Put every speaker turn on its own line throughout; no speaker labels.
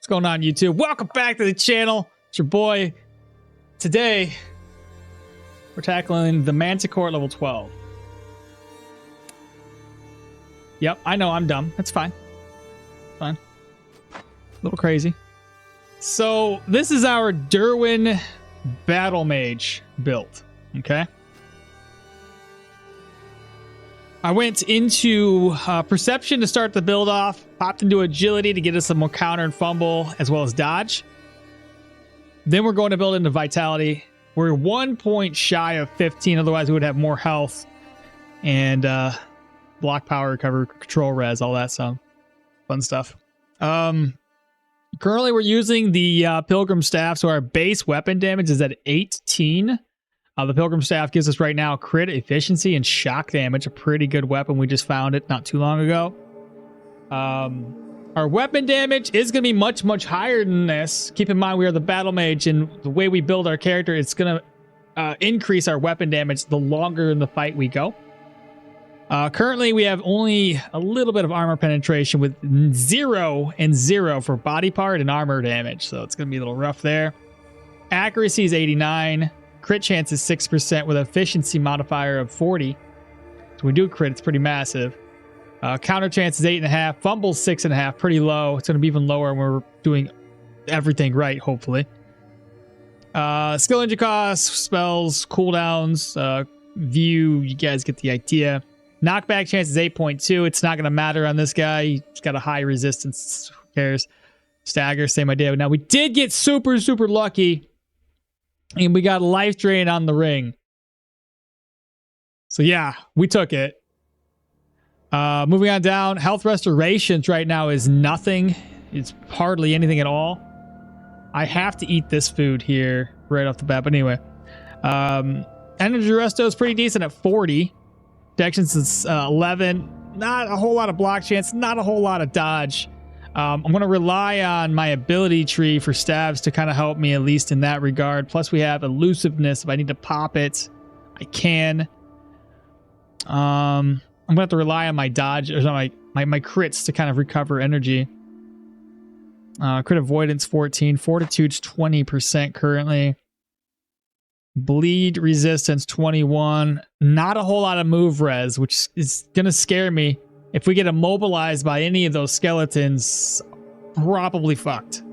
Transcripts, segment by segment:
What's going on, YouTube? Welcome back to the channel. It's your boy. Today, we're tackling the Manticore level 12. Yep, I know I'm dumb. That's fine. Fine. A little crazy. So, this is our Derwin Battlemage build. Okay? I went into Perception to start the build off, popped into Agility to get us some more counter and fumble, as well as dodge. Then we're going to build into Vitality. We're 1 point shy of 15, otherwise we would have more health. And block power, recover, control res, all that stuff. Fun stuff. Currently we're using the Pilgrim Staff, so our base weapon damage is at 18. The Pilgrim Staff gives us right now crit, efficiency, and shock damage. A pretty good weapon. We just found it not too long ago. Our weapon damage is going to be much, much higher than this. Keep in mind, we are the Battlemage, and the way we build our character, it's going to increase our weapon damage the longer in the fight we go. Currently, we have only a little bit of armor penetration with 0 and 0 for body part and armor damage. So it's going to be a little rough there. Accuracy is 89. Crit chance is 6% with an efficiency modifier of 40. So we do a crit, it's pretty massive. Counter chance is 8.5. Fumble 6.5, pretty low. It's going to be even lower when we're doing everything right, hopefully. Skill engine costs, spells, cooldowns, view, you guys get the idea. Knockback chance is 8.2. It's not going to matter on this guy. He's got a high resistance. Who cares? Stagger, same idea. Now, we did get super, super lucky. And we got a life drain on the ring. So yeah, we took it. Moving on down, health restorations right now is nothing. It's hardly anything at all. I have to eat this food here right off the bat. But anyway, energy resto is pretty decent at 40. Protections is 11. Not a whole lot of block chance. Not a whole lot of dodge. I'm going to rely on my ability tree for stabs to kind of help me, at least in that regard. Plus, we have elusiveness. If I need to pop it, I can. I'm going to have to rely on my dodge, or my crits to kind of recover energy. Crit avoidance 14. Fortitude's 20% currently. Bleed resistance 21. Not a whole lot of move res, which is going to scare me. If we get immobilized by any of those skeletons, probably fucked.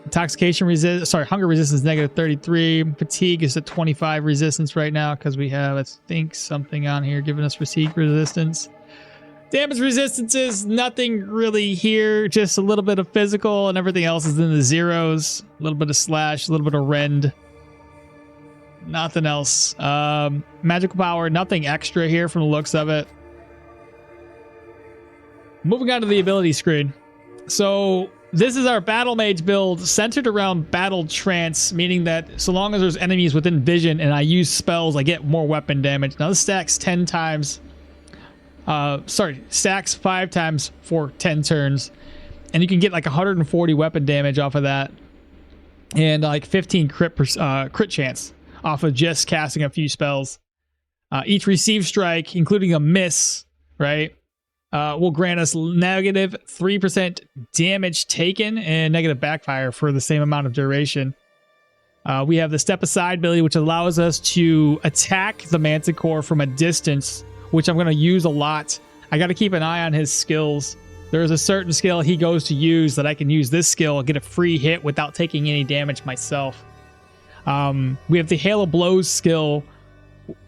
Intoxication resist, sorry, hunger resistance negative 33. Fatigue is at 25 resistance right now because we have, I think, something on here giving us fatigue resistance. Damage resistance is nothing really here, just a little bit of physical, and everything else is in the zeros. A little bit of slash, a little bit of rend. Nothing else. Magical power, nothing extra here from the looks of it. Moving on to the ability screen. So this is our Battle Mage build centered around Battle Trance, meaning that so long as there's enemies within vision and I use spells, I get more weapon damage. Now this stacks 10 times. Stacks 5 times for 10 turns. And you can get like 140 weapon damage off of that. And like 15 crit chance off of just casting a few spells. Each received strike, including a miss, right, will grant us negative 3% damage taken and negative backfire for the same amount of duration. We have the Step Aside ability, which allows us to attack the Manticore from a distance, which I'm going to use a lot. I got to keep an eye on his skills. There's a certain skill he goes to use that I can use this skill, get a free hit without taking any damage myself. We have the Hail of Blows skill,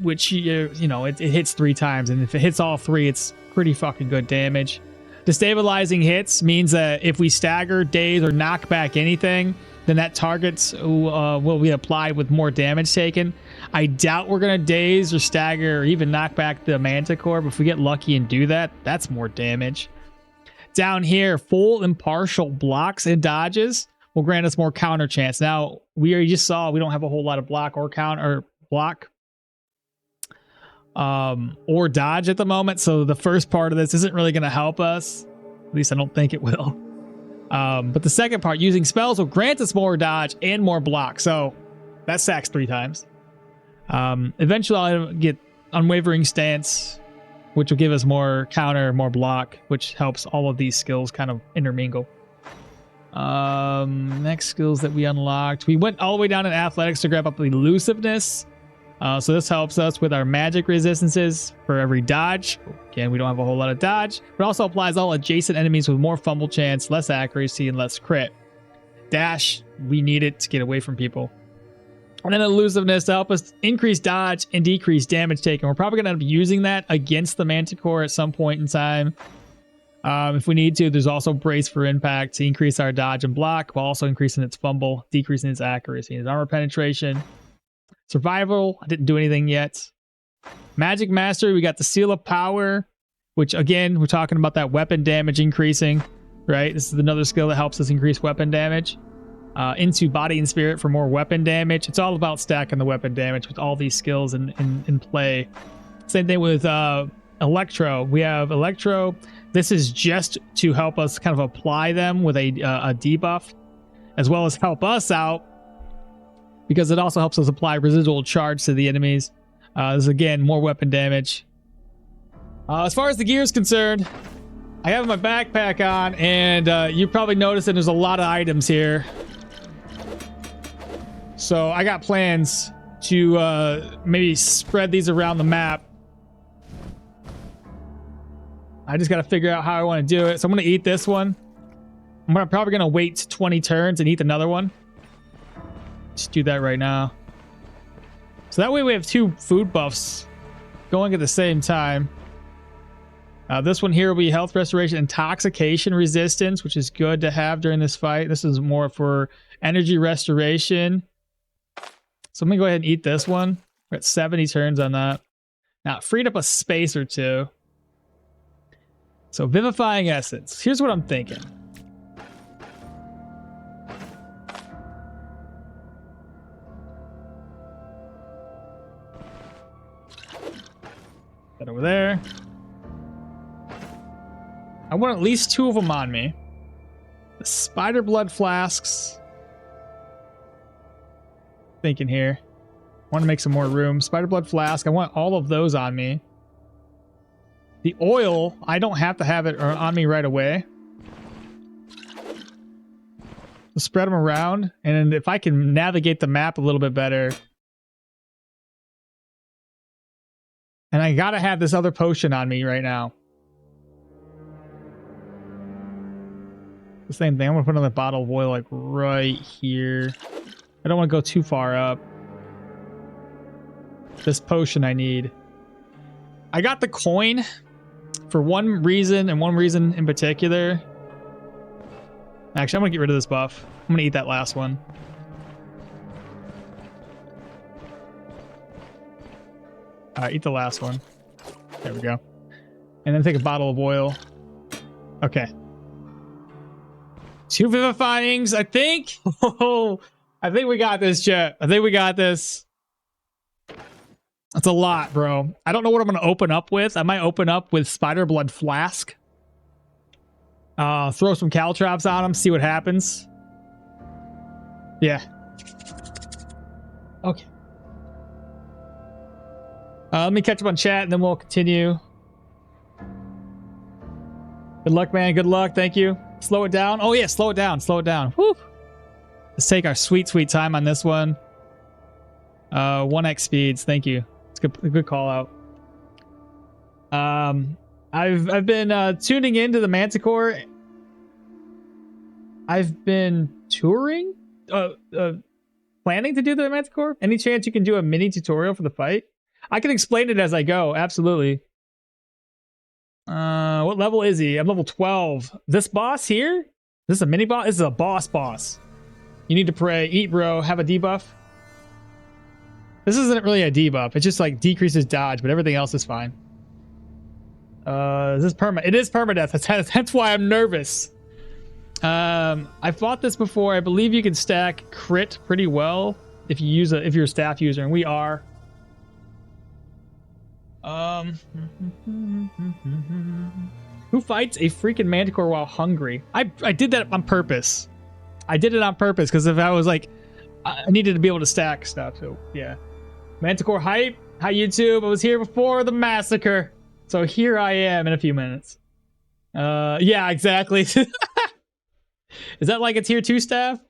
which, you know, it hits 3 times. And if it hits all 3, it's pretty fucking good damage. Destabilizing hits means that if we stagger, daze, or knock back anything, then that targets will be applied with more damage taken. I doubt we're going to daze or stagger or even knock back the Manticore, but if we get lucky and do that, that's more damage. Down here, full and partial blocks and dodges will grant us more counter chance. Now, we already just saw we don't have a whole lot of block or counter block or dodge at the moment, so the first part of this isn't really going to help us. At least I don't think it will. But the second part, using spells, will grant us more dodge and more block, so that stacks 3 times. Eventually I'll get Unwavering Stance, which will give us more counter, more block, which helps all of these skills kind of intermingle. Next skills that we unlocked. We went all the way down in athletics to grab up elusiveness. So this helps us with our magic resistances for every dodge. Again, we don't have a whole lot of dodge. It also applies all adjacent enemies with more fumble chance, less accuracy, and less crit. Dash, we need it to get away from people. And then elusiveness to help us increase dodge and decrease damage taken. We're probably going to end up using that against the Manticore at some point in time. If we need to, there's also brace for impact to increase our dodge and block while also increasing its fumble, decreasing its accuracy, its armor penetration. Survival, I didn't do anything yet. Magic Mastery, we got the Seal of Power, which again, we're talking about that weapon damage increasing, right? This is another skill that helps us increase weapon damage. Into Body and Spirit for more weapon damage. It's all about stacking the weapon damage with all these skills in play. Same thing with Electro. We have Electro. This is just to help us kind of apply them with a debuff, as well as help us out, because it also helps us apply residual charge to the enemies. This is, again, more weapon damage. As far as the gear is concerned, I have my backpack on, and you probably noticed that there's a lot of items here. So I got plans to maybe spread these around the map. I just got to figure out how I want to do it. So I'm going to eat this one. I'm probably going to wait 20 turns and eat another one. Just do that right now. So that way we have two food buffs going at the same time. This one here will be health restoration, intoxication resistance, which is good to have during this fight. This is more for energy restoration. So I'm going to go ahead and eat this one. We're at 70 turns on that. Now, it freed up a space or two. So Vivifying Essence. Here's what I'm thinking. That over there. I want at least 2 of them on me. The Spider Blood Flasks. Thinking here. Want to make some more room. Spider Blood Flask. I want all of those on me. The oil, I don't have to have it on me right away. We'll spread them around, and if I can navigate the map a little bit better. And I gotta have this other potion on me right now. The same thing. I'm gonna put another bottle of oil like right here. I don't want to go too far up. This potion I need. I got the coin for one reason, and one reason in particular. Actually, I'm gonna get rid of this buff. I'm gonna eat that last one. Alright, eat the last one. There we go. And then take a bottle of oil. Okay. 2 Vivifyings, I think. Oh, I think we got this, chat. I think we got this. That's a lot, bro. I don't know what I'm going to open up with. I might open up with Spider Blood Flask. Throw some caltrops on them, see what happens. Yeah. Okay. Let me catch up on chat, and then we'll continue. Good luck, man. Good luck. Thank you. Slow it down. Oh, yeah. Slow it down. Slow it down. Whew. Let's take our sweet, sweet time on this one. 1x speeds. Thank you. It's a good call out. I've been tuning into the Manticore. I've been touring, planning to do the Manticore. Any chance you can do a mini tutorial for the fight? I can explain it as I go. Absolutely. What level is he? I'm level 12. This boss here? This is a mini boss? This is a boss. You need to pray. Eat, bro. Have a debuff. This isn't really a debuff. It just like decreases dodge, but everything else is fine. Is this perma? It is permadeath. That's why I'm nervous. I fought this before. I believe you can stack crit pretty well if you use if you're a staff user, and we are. Who fights a freaking Manticore while hungry? I did that on purpose. I did it on purpose because if I was like, I needed to be able to stack stuff. So yeah, Manticore hype. Hi YouTube. I was here before the massacre. So here I am in a few minutes. Yeah, exactly. Is that like a tier 2 staff?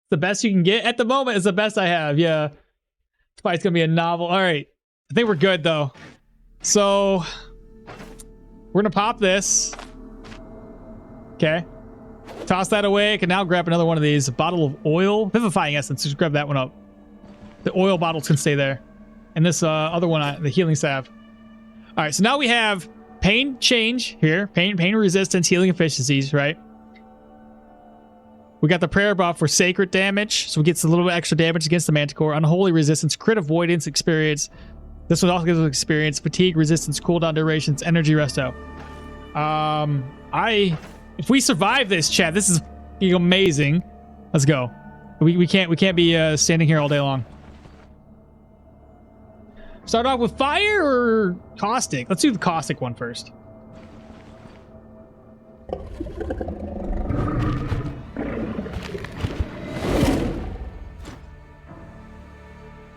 The best you can get? At the moment, it's the best I have, yeah. This fight's gonna be a novel. Alright. I think we're good, though. So... we're gonna pop this. Okay. Toss that away. I can now grab another one of these. A bottle of oil. Vivifying essence. Just grab that one up. The oil bottles can stay there. And this other one, the healing salve. Alright, so now we have pain change here. Pain resistance, healing efficiencies, right? We got the prayer buff for sacred damage, so it gets a little bit extra damage against the Manticore. Unholy resistance, crit avoidance experience. This one also gives us experience, fatigue resistance, cooldown durations, energy resto. If we survive this, chat, this is amazing. Let's go. We can't be standing here all day long. Start off with fire or caustic? Let's do the caustic one first.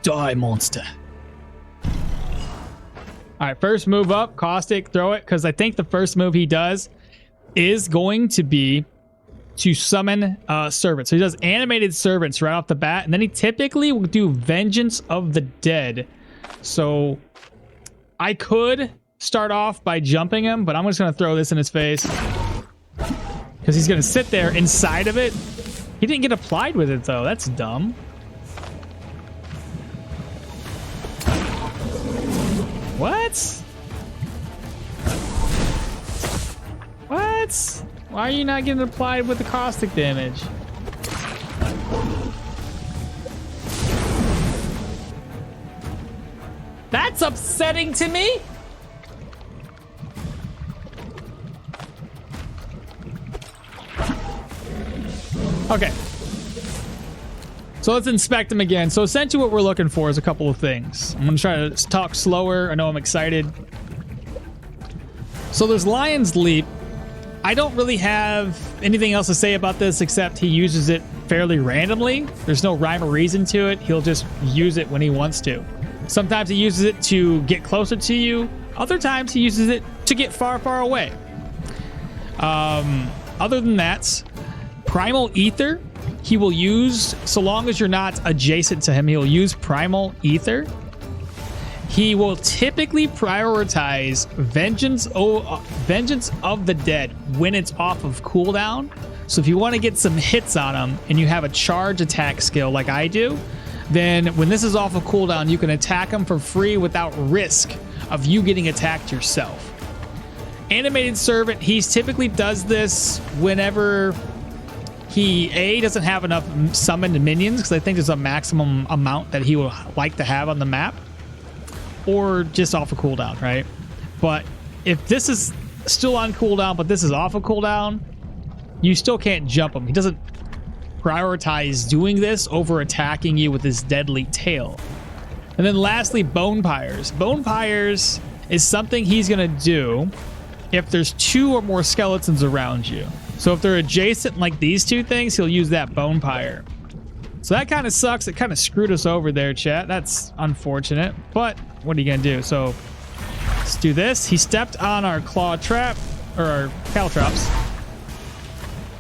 Die, monster. All right, first move up, caustic, throw it, because I think the first move he does is going to be to summon servants. So he does animated servants right off the bat, and then he typically will do vengeance of the dead. So I could start off by jumping him, but I'm just going to throw this in his face because he's going to sit there inside of it. He didn't get applied with it, though. That's dumb. What? What? Why are you not getting applied with the caustic damage? That's upsetting to me. Okay. So let's inspect them again. So essentially what we're looking for is a couple of things. I'm going to try to talk slower. I know I'm excited. So there's Lion's Leap. I don't really have anything else to say about this except he uses it fairly randomly. There's no rhyme or reason to it. He'll just use it when he wants to. Sometimes he uses it to get closer to you. Other times he uses it to get far, far away. Other than that, Primal Ether, he will use, so long as you're not adjacent to him, he'll use Primal Ether. He will typically prioritize Vengeance of the Dead when it's off of cooldown. So if you want to get some hits on him and you have a charge attack skill like I do, then when this is off of cooldown, you can attack him for free without risk of you getting attacked yourself. Animated Servant, he typically does this whenever he doesn't have enough summoned minions, because I think there's a maximum amount that he would like to have on the map, or just off of cooldown, right? But if this is still on cooldown, but this is off of cooldown, you still can't jump him. He doesn't prioritize doing this over attacking you with his deadly tail. And then lastly, Bone Pyres. Bone Pyres is something he's gonna do if there's 2 or more skeletons around you. So if they're adjacent like these 2 things, he'll use that Bone Pyre. So that kind of sucks. It kind of screwed us over there, chat. That's unfortunate, but what are you gonna do? So let's do this. He stepped on our claw trap, or our caltrops.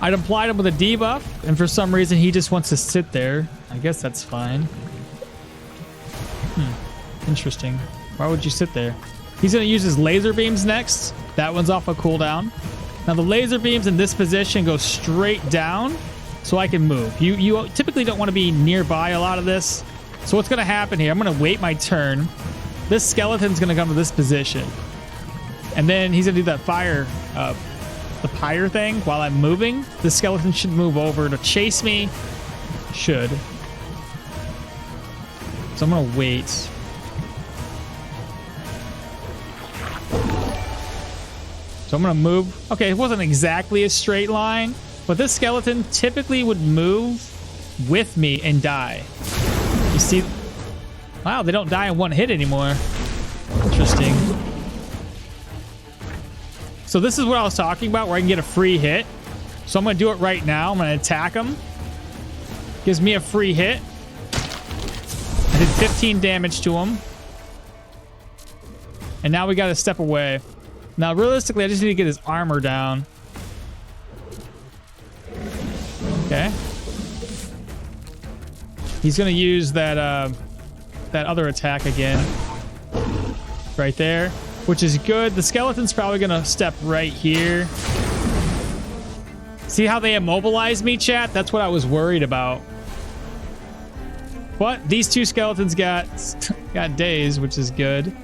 I'd applied him with a debuff, and for some reason he just wants to sit there. I guess that's fine. Interesting. Why would you sit there? He's gonna use his laser beams next. That one's off a cooldown. Now the laser beams in this position go straight down, so I can move. You typically don't want to be nearby a lot of this. So what's gonna happen here? I'm gonna wait my turn. This skeleton's gonna come to this position, and then he's gonna do that fire, the pyre thing while I'm moving. The skeleton should move over to chase me. Should. So I'm gonna wait. So I'm gonna move. Okay, it wasn't exactly a straight line, but this skeleton typically would move with me and die. You see? Wow, they don't die in one hit anymore. Interesting. So this is what I was talking about, where I can get a free hit. So I'm gonna do it right now. I'm gonna attack him. Gives me a free hit. I did 15 damage to him. And now we gotta step away. Now, realistically, I just need to get his armor down. Okay. He's gonna use that that other attack again. Right there, which is good. The skeleton's probably gonna step right here. See how they immobilized me, chat? That's what I was worried about. But these two skeletons got dazed, which is good.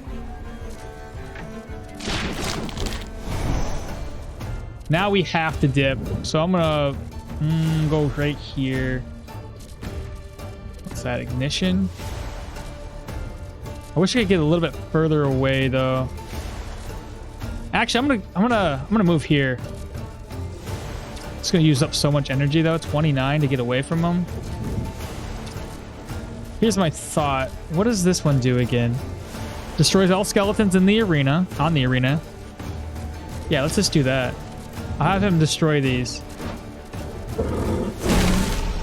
Now we have to dip. So I'm gonna go right here. What's that? Ignition? I wish I could get a little bit further away though. Actually, I'm gonna move here. It's gonna use up so much energy though. 29 to get away from them. Here's my thought. What does this one do again? Destroys all skeletons in the arena. On the arena. Yeah, let's just do that. I'll have him destroy these.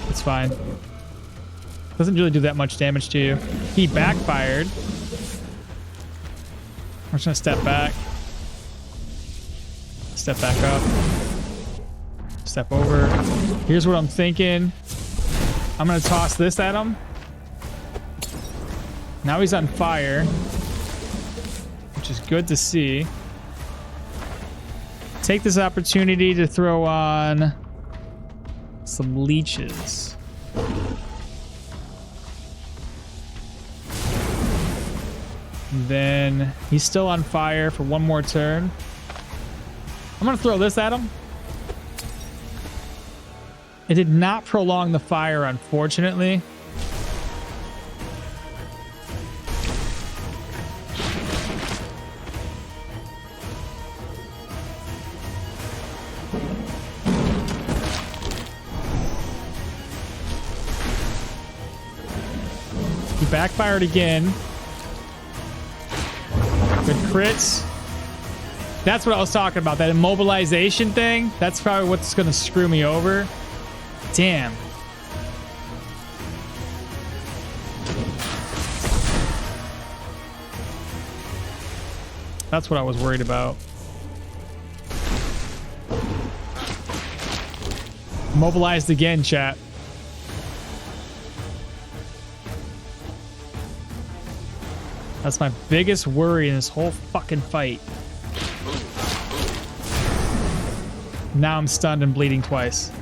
It's fine. Doesn't really do that much damage to you. He backfired. We're just gonna step back. Step back up. Step over. Here's what I'm thinking. I'm gonna toss this at him. Now he's on fire, which is good to see. Take this opportunity to throw on some leeches. And then he's still on fire for one more turn. I'm gonna throw this at him. It did not prolong the fire, unfortunately. He backfired again. Good crits. That's what I was talking about. That immobilization thing. That's probably what's going to screw me over. Damn. That's what I was worried about. Mobilized again, chat. That's my biggest worry in this whole fucking fight. Now I'm stunned and bleeding twice.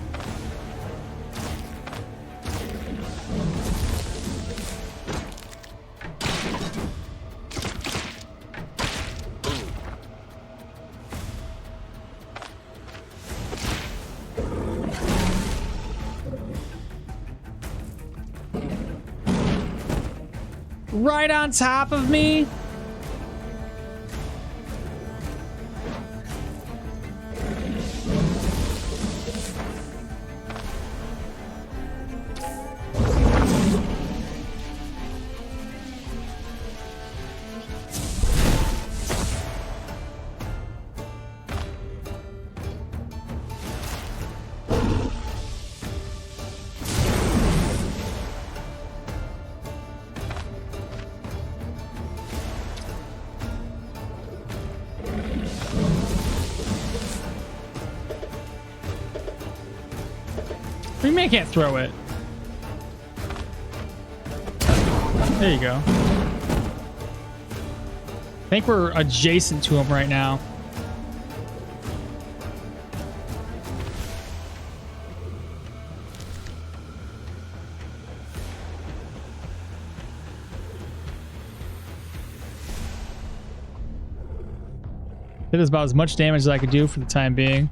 Right on top of me. I can't throw it. There you go. I think we're adjacent to him right now. Did about as much damage as I could do for the time being.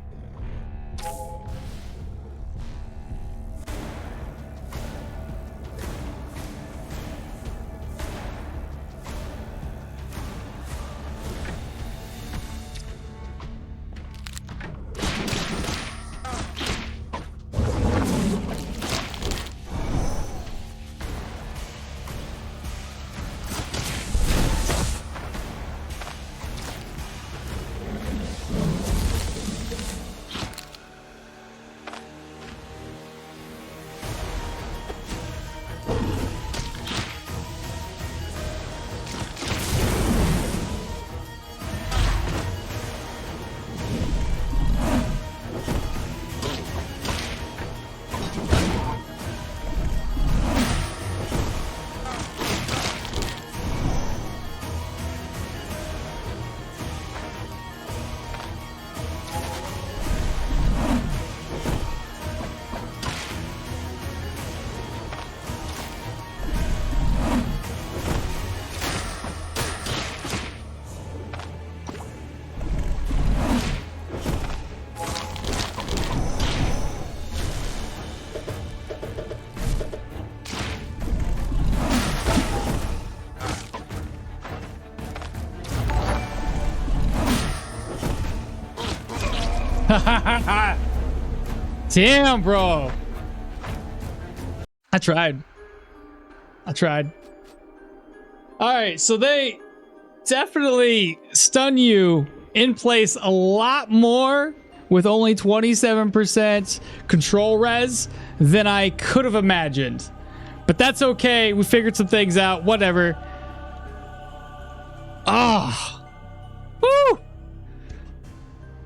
Damn, bro. I tried. All right, so they definitely stun you in place a lot more with only 27% control res than I could have imagined. But that's okay. We figured some things out. Whatever. Ah. Oh. Woo.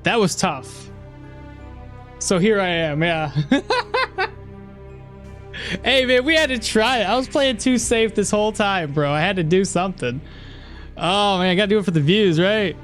That was tough. So here I am. Yeah. Hey, man, we had to try it. I was playing too safe this whole time, bro. I had to do something. Oh, man, I got to do it for the views, right?